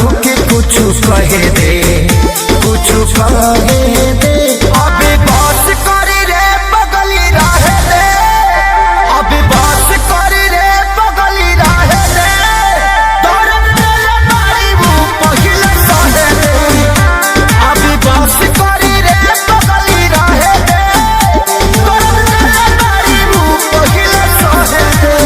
कहे दे कुछ कहे दे अभी बात करी रे बगली रहे दे अभी बात करी रे बगली रहे दे दर्द तेरे मारी वो पहले सहे दे अभी बात करी रे बगली रहे दे दर्द तेरे मारी वो पहले सहे दे।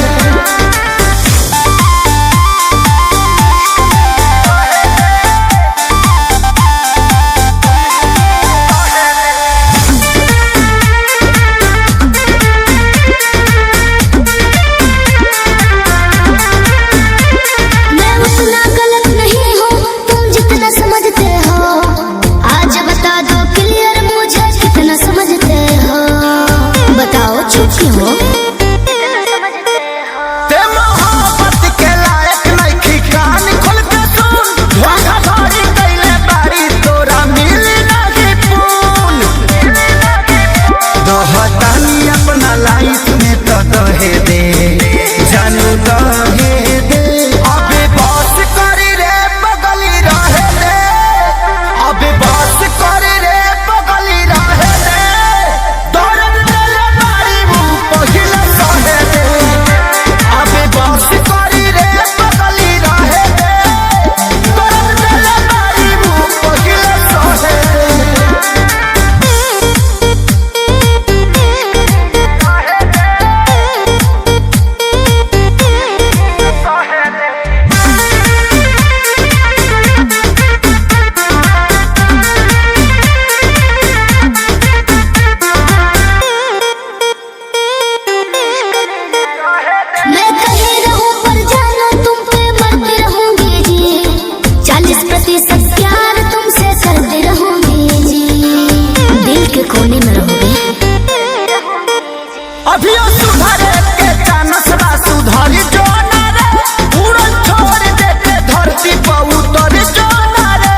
अभियो सुधरे के चानस बा सुधरी जो ना रे उड़न छोड़ देते धरती पर उतर जो ना रे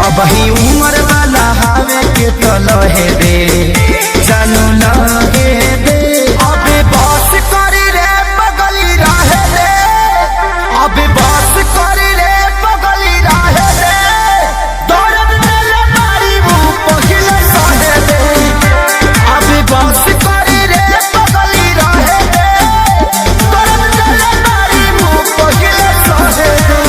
अब ही उम्र वाला हवे के तो लहे दे जानू लगे दे अबे बस करी रे बगली रहे दे अबे बस करी रे बगली रहे दे दर्द तेरे मारी वो पहले सहे दे अभी बस करी रे बगली रहे दे दर्द तेरे मारी वो पहले सहे दे।